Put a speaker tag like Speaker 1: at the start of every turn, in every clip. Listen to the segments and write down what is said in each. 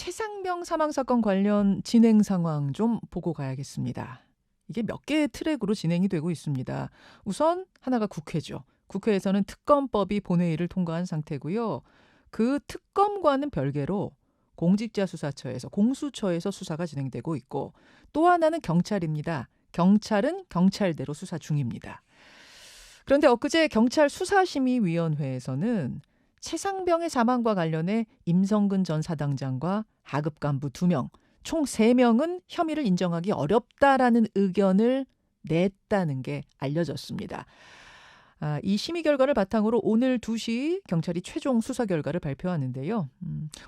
Speaker 1: 최상병 사망 사건 관련 진행 상황 좀 보고 가야겠습니다. 이게 몇 개의 트랙으로 진행이 되고 있습니다. 우선 하나가 국회죠. 국회에서는 특검법이 본회의를 통과한 상태고요. 그 특검과는 별개로 공직자수사처에서 공수처에서 수사가 진행되고 있고 또 하나는 경찰입니다. 경찰은 경찰대로 수사 중입니다. 그런데 엊그제 경찰 수사심의위원회에서는 최상병의 사망과 관련해 임성근 전 사단장과 하급 간부 2명, 총 3명은 혐의를 인정하기 어렵다라는 의견을 냈다는 게 알려졌습니다. 이 심의 결과를 바탕으로 오늘 2시 경찰이 최종 수사 결과를 발표하는데요.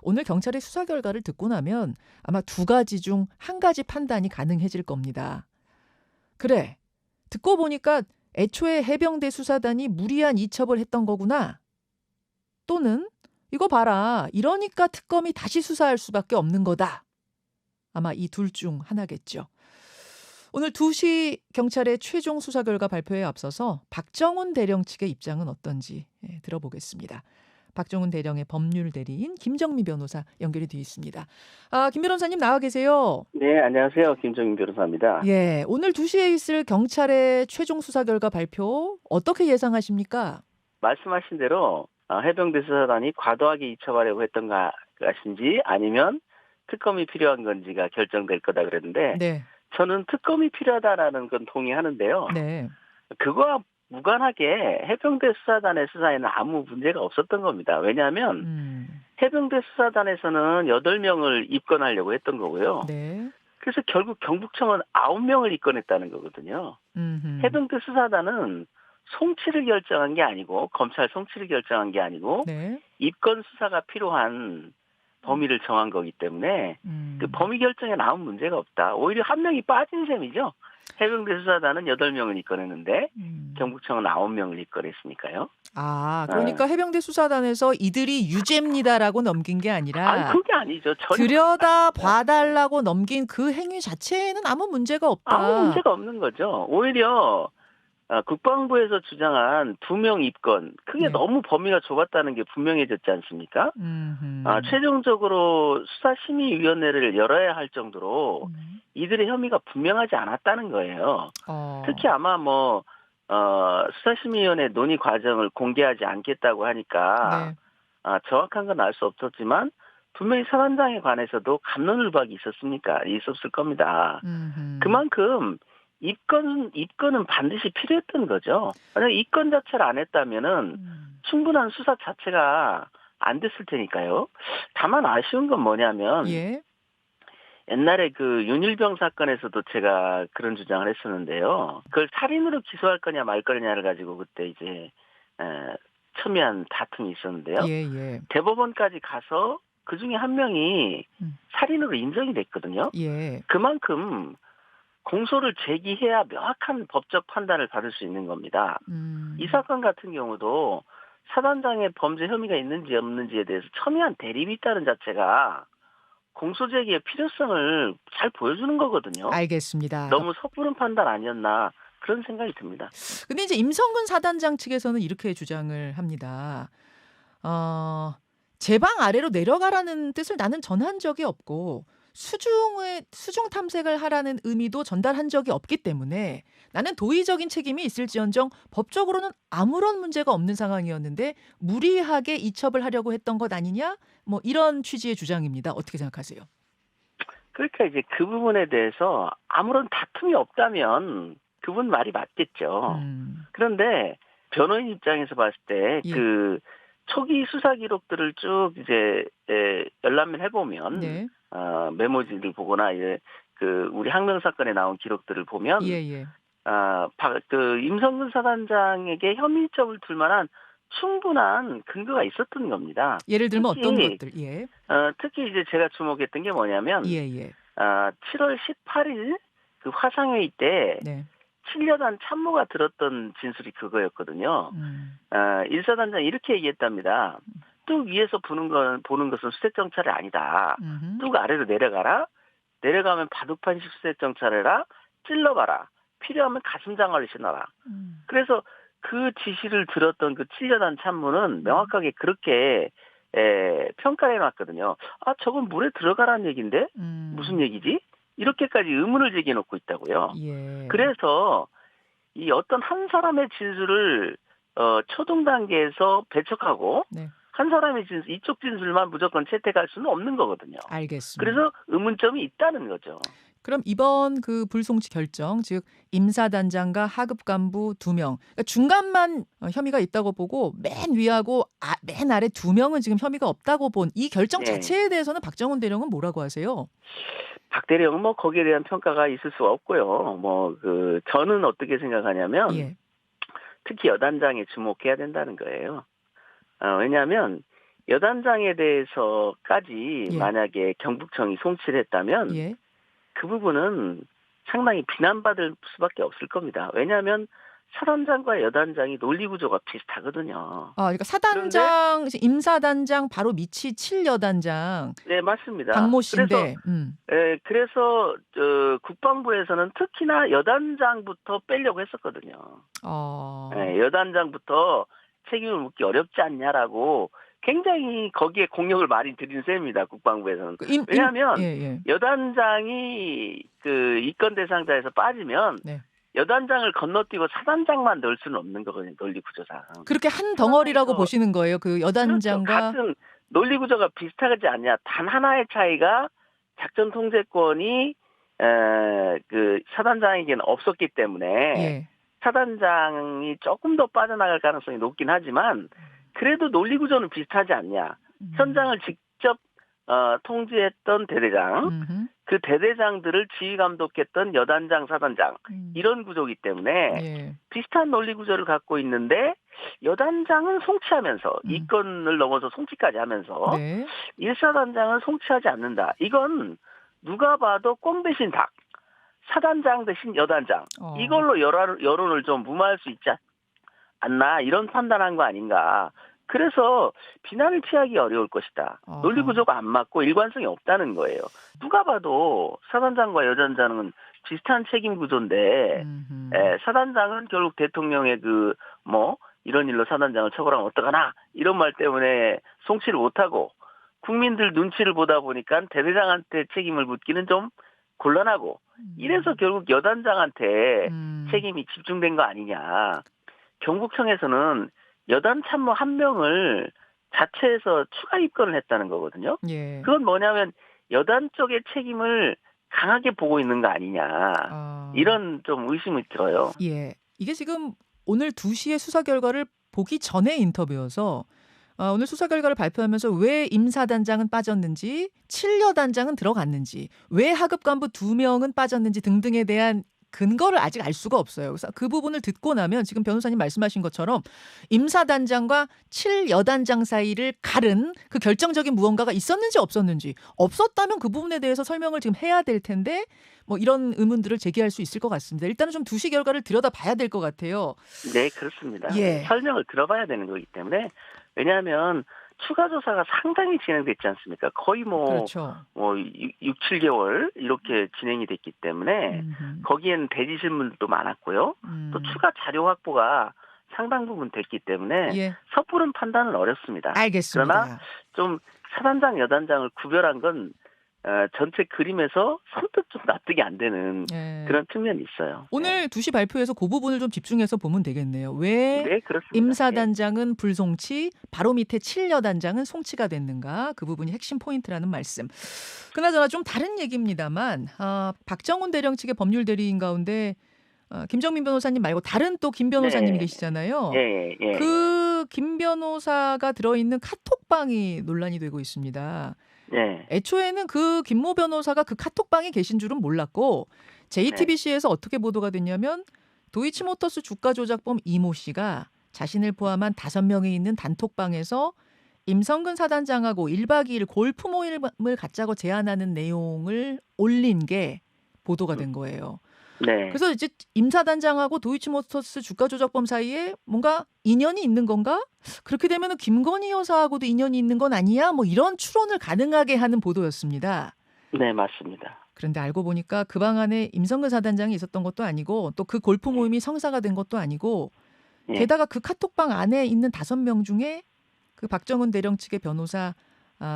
Speaker 1: 오늘 경찰의 수사 결과를 듣고 나면 아마 2가지 중 1가지 판단이 가능해질 겁니다. 그래, 듣고 보니까 애초에 해병대 수사단이 무리한 이첩을 했던 거구나. 또는 이거 봐라, 이러니까 특검이 다시 수사할 수밖에 없는 거다. 아마 이 둘 중 하나겠죠. 오늘 2시 경찰의 최종 수사 결과 발표에 앞서서 박정훈 대령 측의 입장은 어떤지 들어보겠습니다. 박정훈 대령의 법률 대리인 김정미 변호사 연결이 되어 있습니다. 김 변호사님 나와 계세요.
Speaker 2: 네, 안녕하세요. 김정민 변호사입니다.
Speaker 1: 예, 오늘 2시에 있을 경찰의 최종 수사 결과 발표 어떻게 예상하십니까?
Speaker 2: 말씀하신 대로 해병대 수사단이 과도하게 이첩하려고 했던 것인지 아니면 특검이 필요한 건지가 결정될 거다 그랬는데
Speaker 1: 네.
Speaker 2: 저는 특검이 필요하다라는 건 동의하는데요.
Speaker 1: 네.
Speaker 2: 그거와 무관하게 해병대 수사단의 수사에는 아무 문제가 없었던 겁니다. 왜냐하면 해병대 수사단에서는 8명을 입건하려고 했던 거고요.
Speaker 1: 네.
Speaker 2: 그래서 결국 경북청은 9명을 입건했다는 거거든요. 해병대 수사단은 송치를 결정한 게 아니고 검찰 송치를 결정한 게 아니고
Speaker 1: 네.
Speaker 2: 입건 수사가 필요한 범위를 정한 거기 때문에 그 범위 결정에 나온 문제가 없다. 오히려 한 명이 빠진 셈이죠. 해병대 수사단은 8명을 입건했는데 경북청은 9명을 입건했으니까요.
Speaker 1: 그러니까 해병대 수사단에서 이들이 유죄입니다라고 넘긴 게 아니라
Speaker 2: 아니, 그게 아니죠.
Speaker 1: 들여다 봐달라고 넘긴 그 행위 자체에는 아무 문제가 없다.
Speaker 2: 아무 문제가 없는 거죠. 오히려 국방부에서 주장한 2명 입건, 그게
Speaker 1: 네.
Speaker 2: 너무 범위가 좁았다는 게 분명해졌지 않습니까? 최종적으로 수사심의위원회를 열어야 할 정도로 이들의 혐의가 분명하지 않았다는 거예요. 특히 아마 수사심의위원회 논의 과정을 공개하지 않겠다고 하니까
Speaker 1: 네.
Speaker 2: 정확한 건 알 수 없었지만 분명히 사단장에 관해서도 갑론을박이 있었을 겁니다. 그만큼 입건은 반드시 필요했던 거죠. 만약 입건 자체를 안 했다면은 충분한 수사 자체가 안 됐을 테니까요. 다만 아쉬운 건 뭐냐면 옛날에 그 윤일병 사건에서도 제가 그런 주장을 했었는데요. 그걸 살인으로 기소할 거냐 말 거냐를 가지고 그때 이제 첨예한 다툼이 있었는데요. 대법원까지 가서 그 중에 한 명이 살인으로 인정이 됐거든요. 그만큼 공소를 제기해야 명확한 법적 판단을 받을 수 있는 겁니다. 이 사건 같은 경우도 사단장의 범죄 혐의가 있는지 없는지에 대해서 첨예한 대립이 있다는 자체가 공소 제기의 필요성을 잘 보여주는 거거든요.
Speaker 1: 알겠습니다.
Speaker 2: 너무 섣부른 판단 아니었나 그런 생각이 듭니다.
Speaker 1: 근데 이제 임성근 사단장 측에서는 이렇게 주장을 합니다. 제방 아래로 내려가라는 뜻을 나는 전한 적이 없고 수중 탐색을 하라는 의미도 전달한 적이 없기 때문에 나는 도의적인 책임이 있을지언정 법적으로는 아무런 문제가 없는 상황이었는데 무리하게 이첩을 하려고 했던 것 아니냐? 이런 취지의 주장입니다. 어떻게 생각하세요?
Speaker 2: 그러니까 이제 그 부분에 대해서 아무런 다툼이 없다면 그분 말이 맞겠죠. 그런데 변호인 입장에서 봤을 때 그 초기 수사 기록들을 쭉 이제 열람을 해보면 메모지를 보거나 이제 그 우리 항명 사건에 나온 기록들을 보면 그 임성근 사단장에게 혐의점을 둘 만한 충분한 근거가 있었던 겁니다.
Speaker 1: 예를 들면 어떤 것들?
Speaker 2: 특히 이제 제가 주목했던 게 뭐냐면 7월 18일 그 화상회의 때 7여단 참모가 들었던 진술이 그거였거든요. 1사단장이 이렇게 얘기했답니다. 뚝 위에서 보는 것은 수색정찰이 아니다. 뚝 아래로 내려가라. 내려가면 바둑판식 수색정찰해라. 찔러봐라. 필요하면 가슴장화를 신어라. 그래서 그 지시를 들었던 그 7여단 참모는 명확하게 그렇게 평가를 해놨거든요. 아, 저건 물에 들어가라는 얘기인데 무슨 얘기지? 이렇게까지 의문을 제기해놓고 있다고요.
Speaker 1: 예.
Speaker 2: 그래서 이 어떤 한 사람의 진술을 초등 단계에서 배척하고
Speaker 1: 네.
Speaker 2: 한 사람의 진술, 이쪽 진술만 무조건 채택할 수는 없는 거거든요.
Speaker 1: 알겠습니다.
Speaker 2: 그래서 의문점이 있다는 거죠.
Speaker 1: 그럼 이번 그 불송치 결정, 즉 임사단장과 하급 간부 2명, 그러니까 중간만 혐의가 있다고 보고 맨 위하고 맨 아래 2명은 지금 혐의가 없다고 본 이 결정
Speaker 2: 예.
Speaker 1: 자체에 대해서는 박정훈 대령은 뭐라고 하세요?
Speaker 2: 박 대령은 뭐 거기에 대한 평가가 있을 수가 없고요. 저는 어떻게 생각하냐면
Speaker 1: 예.
Speaker 2: 특히 여단장에 주목해야 된다는 거예요. 왜냐하면 여단장에 대해서까지
Speaker 1: 예.
Speaker 2: 만약에 경북청이 송치를 했다면
Speaker 1: 예.
Speaker 2: 그 부분은 상당히 비난받을 수밖에 없을 겁니다. 왜냐하면 사단장과 여단장이 논리구조가 비슷하거든요.
Speaker 1: 그러니까 사단장, 임사단장 바로 밑이 7여단장.
Speaker 2: 네, 맞습니다.
Speaker 1: 박모 씨인데.
Speaker 2: 그래서 국방부에서는 특히나 여단장부터 빼려고 했었거든요. 여단장부터 책임을 묻기 어렵지 않냐라고 굉장히 거기에 공력을 많이 들인 셈입니다. 국방부에서는. 왜냐하면 여단장이 그 이권 대상자에서 빠지면
Speaker 1: 네.
Speaker 2: 여단장을 건너뛰고 사단장만 넣을 수는 없는 거거든요. 논리구조상.
Speaker 1: 그렇게 한 덩어리라고 보시는 거예요. 그 여단장과.
Speaker 2: 그렇죠. 같은 논리구조가 비슷하지 않냐. 단 하나의 차이가 작전 통제권이 그 사단장에게는 없었기 때문에
Speaker 1: 예.
Speaker 2: 사단장이 조금 더 빠져나갈 가능성이 높긴 하지만 그래도 논리구조는 비슷하지 않냐. 현장을 직접 통제했던 대대장, 그 대대장들을 지휘감독했던 여단장, 사단장 이런 구조이기 때문에 비슷한 논리구조를 갖고 있는데 여단장은 송치하면서 이권을 넘어서 송치까지 하면서 1사단장은 송치하지 않는다. 이건 누가 봐도 꽁 대신 닭, 사단장 대신 여단장 이걸로 여론을 좀 무마할 수 있지 않나 이런 판단한 거 아닌가. 그래서 비난을 피하기 어려울 것이다. 논리구조가 안 맞고 일관성이 없다는 거예요. 누가 봐도 사단장과 여단장은 비슷한 책임 구조인데 사단장은 결국 대통령의 이런 일로 사단장을 처벌하면 어떡하나 이런 말 때문에 송치를 못하고 국민들 눈치를 보다 보니까 대대장한테 책임을 묻기는 좀 곤란하고 이래서 결국 여단장한테 책임이 집중된 거 아니냐. 경북청에서는 여단 참모 1명을 자체에서 추가 입건을 했다는 거거든요.
Speaker 1: 예.
Speaker 2: 그건 뭐냐면 여단 쪽의 책임을 강하게 보고 있는 거 아니냐. 이런 좀 의심이 들어요.
Speaker 1: 예. 이게 지금 오늘 2시에 수사 결과를 보기 전에 인터뷰여서 오늘 수사 결과를 발표하면서 왜 임사단장은 빠졌는지 7여단장은 들어갔는지 왜 하급 간부 2명은 빠졌는지 등등에 대한 근거를 아직 알 수가 없어요. 그래서 그 부분을 듣고 나면 지금 변호사님 말씀하신 것처럼 임사단장과 7여단장 사이를 가른 그 결정적인 무언가가 있었는지 없었다면 그 부분에 대해서 설명을 지금 해야 될 텐데 이런 의문들을 제기할 수 있을 것 같습니다. 일단은 좀 2시 결과를 들여다봐야 될 것 같아요.
Speaker 2: 네, 그렇습니다.
Speaker 1: 예.
Speaker 2: 설명을 들어봐야 되는 거기 때문에 왜냐하면 추가 조사가 상당히 진행됐지 않습니까? 거의
Speaker 1: 그렇죠.
Speaker 2: 6, 7개월 이렇게 진행이 됐기 때문에 거기에는 대지 신문도 많았고요. 또 추가 자료 확보가 상당 부분 됐기 때문에 섣부른 판단은 어렵습니다.
Speaker 1: 알겠습니다.
Speaker 2: 그러나 좀 사단장, 여단장을 구별한 건 전체 그림에서 선뜻 좀 납득이 안 되는 그런 측면이 있어요.
Speaker 1: 오늘 2시 발표에서 그 부분을 좀 집중해서 보면 되겠네요. 왜 임사단장은 불송치, 바로 밑에 7여단장은 송치가 됐는가? 그 부분이 핵심 포인트라는 말씀. 그나저나 좀 다른 얘기입니다만 박정훈 대령 측의 법률 대리인 가운데 김정민 변호사님 말고 다른 또 김 변호사님이 계시잖아요. 그 김 변호사가 들어있는 카톡방이 논란이 되고 있습니다. 애초에는 그 김모 변호사가 그 카톡방에 계신 줄은 몰랐고 JTBC에서 어떻게 보도가 됐냐면 도이치모터스 주가 조작범 이모 씨가 자신을 포함한 5명이 있는 단톡방에서 임성근 사단장하고 1박 2일 골프 모임을 갖자고 제안하는 내용을 올린 게 보도가 된 거예요. 그래서 이제 임 사단장하고 도이치모터스 주가 조작범 사이에 뭔가 인연이 있는 건가? 그렇게 되면은 김건희 여사하고도 인연이 있는 건 아니야? 이런 추론을 가능하게 하는 보도였습니다.
Speaker 2: 네, 맞습니다.
Speaker 1: 그런데 알고 보니까 그 방 안에 임성근 사단장이 있었던 것도 아니고 또 그 골프 모임이 성사가 된 것도 아니고 게다가 그 카톡방 안에 있는 5명 중에 그 박정훈 대령 측의 변호사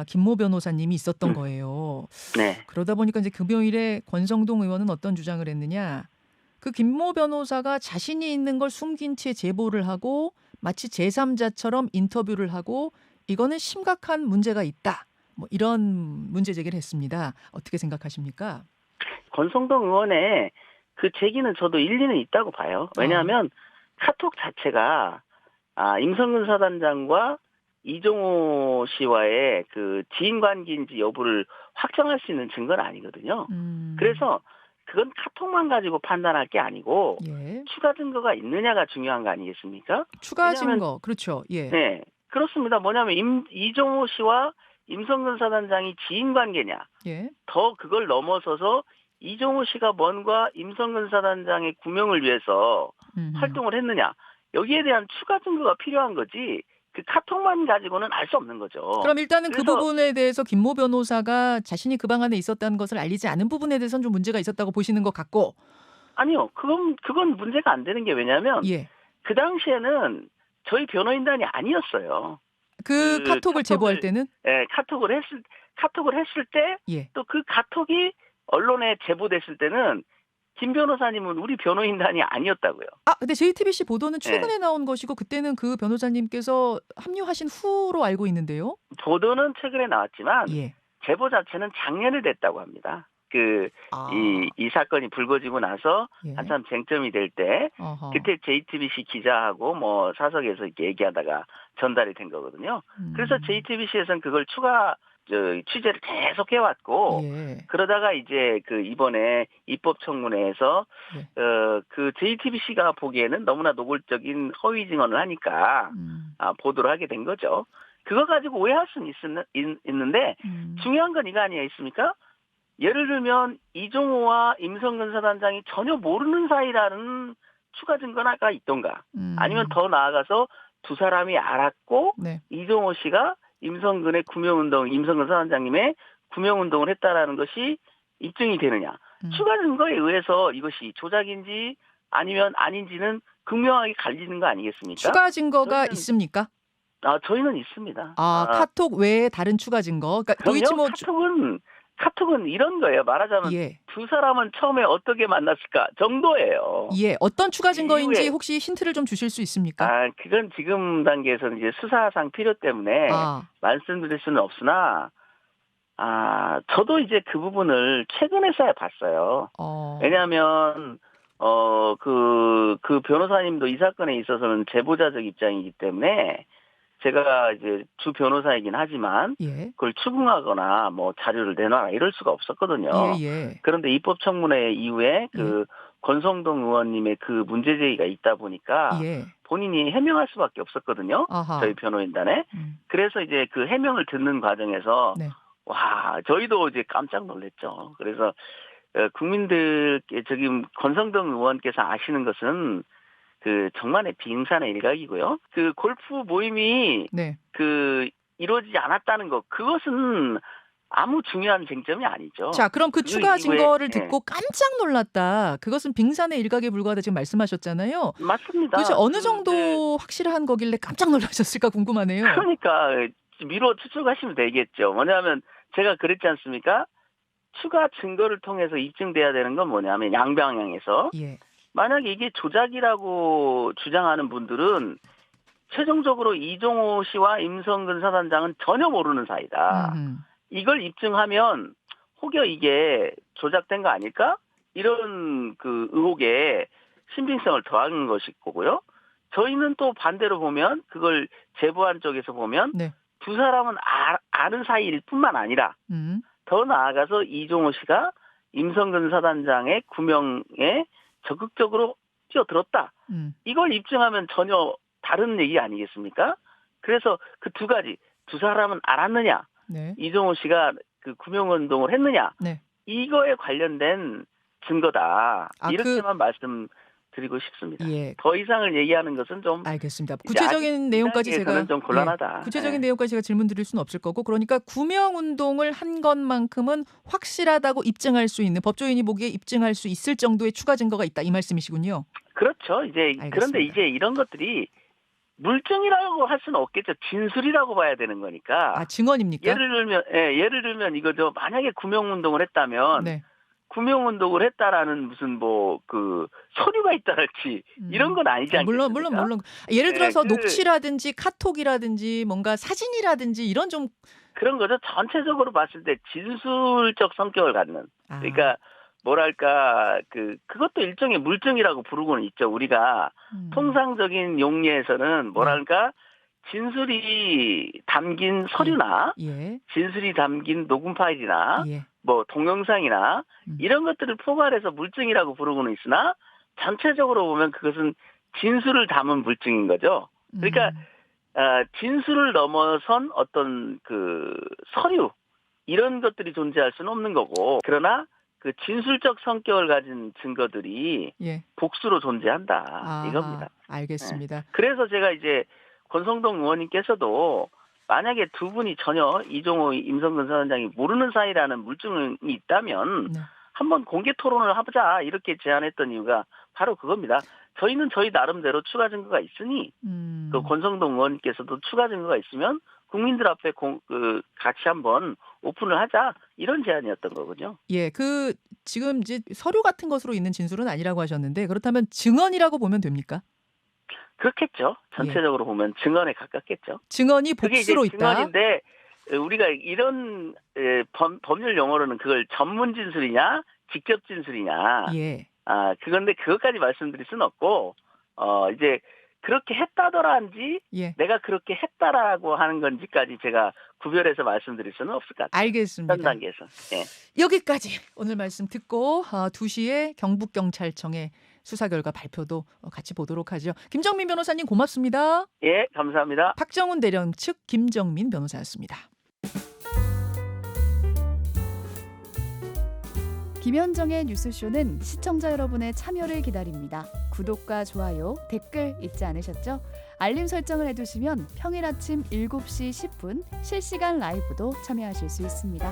Speaker 1: 김모 변호사님이 있었던 거예요.
Speaker 2: 네.
Speaker 1: 그러다 보니까 이제 금요일에 권성동 의원은 어떤 주장을 했느냐. 그 김모 변호사가 자신이 있는 걸 숨긴 채 제보를 하고 마치 제3자처럼 인터뷰를 하고 이거는 심각한 문제가 있다. 뭐 이런 문제 제기를 했습니다. 어떻게 생각하십니까?
Speaker 2: 권성동 의원의 그 제기는 저도 일리는 있다고 봐요. 왜냐하면 카톡 자체가 임성근 사단장과 이종호 씨와의 그 지인 관계인지 여부를 확정할 수 있는 증거는 아니거든요. 그래서 그건 카톡만 가지고 판단할 게 아니고
Speaker 1: 예.
Speaker 2: 추가 증거가 있느냐가 중요한 거 아니겠습니까?
Speaker 1: 추가 증거, 그렇죠. 예.
Speaker 2: 네, 그렇습니다. 뭐냐면 이종호 씨와 임성근 사단장이 지인 관계냐,
Speaker 1: 예.
Speaker 2: 더 그걸 넘어서서 이종호 씨가 뭔가 임성근 사단장의 구명을 위해서 활동을 했느냐, 여기에 대한 추가 증거가 필요한 거지 그 카톡만 가지고는 알 수 없는 거죠.
Speaker 1: 그럼 일단은 그 부분에 대해서 김모 변호사가 자신이 그 방 안에 있었다는 것을 알리지 않은 부분에 대해서는 좀 문제가 있었다고 보시는 것 같고.
Speaker 2: 아니요. 그건 문제가 안 되는 게 왜냐하면
Speaker 1: 예.
Speaker 2: 그 당시에는 저희 변호인단이 아니었어요.
Speaker 1: 그 카톡을 제보할 때는?
Speaker 2: 네, 카톡을 했을 때 또 그 카톡이 언론에 제보됐을 때는 김 변호사님은 우리 변호인단이 아니었다고요.
Speaker 1: 근데 JTBC 보도는 최근에 나온 것이고 그때는 그 변호사님께서 합류하신 후로 알고 있는데요.
Speaker 2: 보도는 최근에 나왔지만
Speaker 1: 예.
Speaker 2: 제보 자체는 작년에 됐다고 합니다. 이 사건이 불거지고 나서 한참 쟁점이 될 때 그때 JTBC 기자하고 뭐 사석에서 이렇게 얘기하다가 전달이 된 거거든요. 그래서 JTBC에서는 그걸 추가 취재를 계속 해왔고 그러다가 이제 그 이번에 입법청문회에서 그 JTBC가 보기에는 너무나 노골적인 허위 증언을 하니까 보도를 하게 된 거죠. 그거 가지고 오해할 수는 있는데 중요한 건 이거 아니겠습니까? 예를 들면 이종호와 임성근 사단장이 전혀 모르는 사이라는 추가 증거가 있던가 아니면 더 나아가서 두 사람이 알았고 이종호 씨가 임성근 사단장님의 구명운동을 했다라는 것이 입증이 되느냐. 추가 증거에 의해서 이것이 조작인지 아니면 아닌지는 극명하게 갈리는 거 아니겠습니까?
Speaker 1: 추가 증거가 있습니까?
Speaker 2: 저희는 있습니다.
Speaker 1: 카톡 외에 다른 추가 증거? 그러니까
Speaker 2: 그럼요. 카톡은 이런 거예요. 말하자면 두 사람은 처음에 어떻게 만났을까 정도예요.
Speaker 1: 예, 어떤 추가 증거인지 혹시 힌트를 좀 주실 수 있습니까?
Speaker 2: 그건 지금 단계에서는 이제 수사상 필요 때문에 말씀드릴 수는 없으나, 저도 이제 그 부분을 최근에서야 봤어요. 왜냐하면 그 변호사님도 이 사건에 있어서는 제보자적 입장이기 때문에. 제가 이제 주 변호사이긴 하지만 그걸 추궁하거나 뭐 자료를 내놔라 이럴 수가 없었거든요. 그런데 입법청문회 이후에 그 권성동 의원님의 그 문제 제기가 있다 보니까 본인이 해명할 수밖에 없었거든요. 저희 변호인단에. 그래서 이제 그 해명을 듣는 과정에서 저희도 이제 깜짝 놀랐죠. 그래서 국민들께 지금 권성동 의원께서 아시는 것은 그 정말의 빙산의 일각이고요. 그 골프 모임이 그 이루어지지 않았다는 것, 그것은 아무 중요한 쟁점이 아니죠.
Speaker 1: 자, 그럼 그 추가 증거를 듣고 깜짝 놀랐다. 그것은 빙산의 일각에 불과하다 지금 말씀하셨잖아요.
Speaker 2: 맞습니다.
Speaker 1: 도대체 어느 정도 확실한 거길래 깜짝 놀라셨을까 궁금하네요.
Speaker 2: 그러니까 미뤄 추측하시면 되겠죠. 뭐냐면 제가 그랬지 않습니까? 추가 증거를 통해서 입증돼야 되는 건 뭐냐면 양방향에서. 만약에 이게 조작이라고 주장하는 분들은 최종적으로 이종호 씨와 임성근 사단장은 전혀 모르는 사이다. 이걸 입증하면 혹여 이게 조작된 거 아닐까? 이런 그 의혹에 신빙성을 더하는 것일 거고요. 저희는 또 반대로 보면 그걸 제보한 쪽에서 보면 두 사람은 아는 사이일 뿐만 아니라 더 나아가서 이종호 씨가 임성근 사단장의 구명에 적극적으로 뛰어들었다. 이걸 입증하면 전혀 다른 얘기 아니겠습니까? 그래서 그 두 가지, 두 사람은 알았느냐, 이종호 씨가 그 구명운동을 했느냐, 이거에 관련된 증거다. 이렇게만 말씀드리고 싶습니다. 더 이상을 얘기하는 것은 좀
Speaker 1: 알겠습니다. 구체적인 내용까지 제가
Speaker 2: 좀 곤란하다.
Speaker 1: 구체적인 내용까지 제가 질문드릴 수는 없을 거고, 그러니까 구명운동을 한 것만큼은 확실하다고 입증할 수 있는, 법조인이 보기에 입증할 수 있을 정도의 추가 증거가 있다 이 말씀이시군요.
Speaker 2: 그렇죠. 그런데 이제 이런 것들이 물증이라고 할 수는 없겠죠. 진술이라고 봐야 되는 거니까.
Speaker 1: 아, 증언입니까?
Speaker 2: 예를 들면 이거죠. 만약에 구명운동을 했다면
Speaker 1: 네.
Speaker 2: 구명운동을 했다라는 무슨 그 서류가 있다랄지 이런 건 아니지 않겠습니까?
Speaker 1: 물론. 예를 들어서 녹취라든지 카톡이라든지 뭔가 사진이라든지 이런 좀
Speaker 2: 그런 거죠. 전체적으로 봤을 때 진술적 성격을 갖는. 그러니까 뭐랄까 그것도 일종의 물증이라고 부르고는 있죠. 우리가 통상적인 용례에서는 뭐랄까 진술이 담긴 서류나
Speaker 1: 예.
Speaker 2: 진술이 담긴 녹음 파일이나
Speaker 1: 예.
Speaker 2: 뭐 동영상이나 이런 것들을 포괄해서 물증이라고 부르고는 있으나 전체적으로 보면 그것은 진술을 담은 물증인 거죠. 그러니까 진술을 넘어선 어떤 서류 이런 것들이 존재할 수는 없는 거고, 그러나 그 진술적 성격을 가진 증거들이
Speaker 1: 예.
Speaker 2: 복수로 존재한다 이겁니다.
Speaker 1: 알겠습니다.
Speaker 2: 네. 그래서 제가 이제 권성동 의원님께서도 만약에 두 분이 전혀 이종호 임성근 사단장이 모르는 사이라는 물증이 있다면 한번 공개 토론을 하자 이렇게 제안했던 이유가 바로 그겁니다. 저희는 저희 나름대로 추가 증거가 있으니 그 권성동 의원님께서도 추가 증거가 있으면 국민들 앞에 같이 한번 오픈을 하자 이런 제안이었던 거군요.
Speaker 1: 예, 지금 이제 서류 같은 것으로 있는 진술은 아니라고 하셨는데 그렇다면 증언이라고 보면 됩니까?
Speaker 2: 그렇겠죠. 전체적으로 보면 증언에 가깝겠죠.
Speaker 1: 증언이 복수로
Speaker 2: 그게 이제
Speaker 1: 있다.
Speaker 2: 증언인데 우리가 이런 법률 용어로는 그걸 전문 진술이냐, 직접 진술이냐.
Speaker 1: 예.
Speaker 2: 그건데 그것까지 말씀드릴 수는 없고 이제 그렇게 했다더라인지 내가 그렇게 했다라고 하는 건지까지 제가 구별해서 말씀드릴 수는 없을 것 같아요.
Speaker 1: 알겠습니다.
Speaker 2: 현 단계에서. 예.
Speaker 1: 여기까지 오늘 말씀 듣고 2시에 경북경찰청의 수사 결과 발표도 같이 보도록 하죠. 김정민 변호사님 고맙습니다.
Speaker 2: 예, 감사합니다.
Speaker 1: 박정훈 대령 측 김정민 변호사였습니다.
Speaker 3: 김현정의 뉴스쇼는 시청자 여러분의 참여를 기다립니다. 구독과 좋아요, 댓글 잊지 않으셨죠? 알림 설정을 해두시면 평일 아침 7시 10분 실시간 라이브도 참여하실 수 있습니다.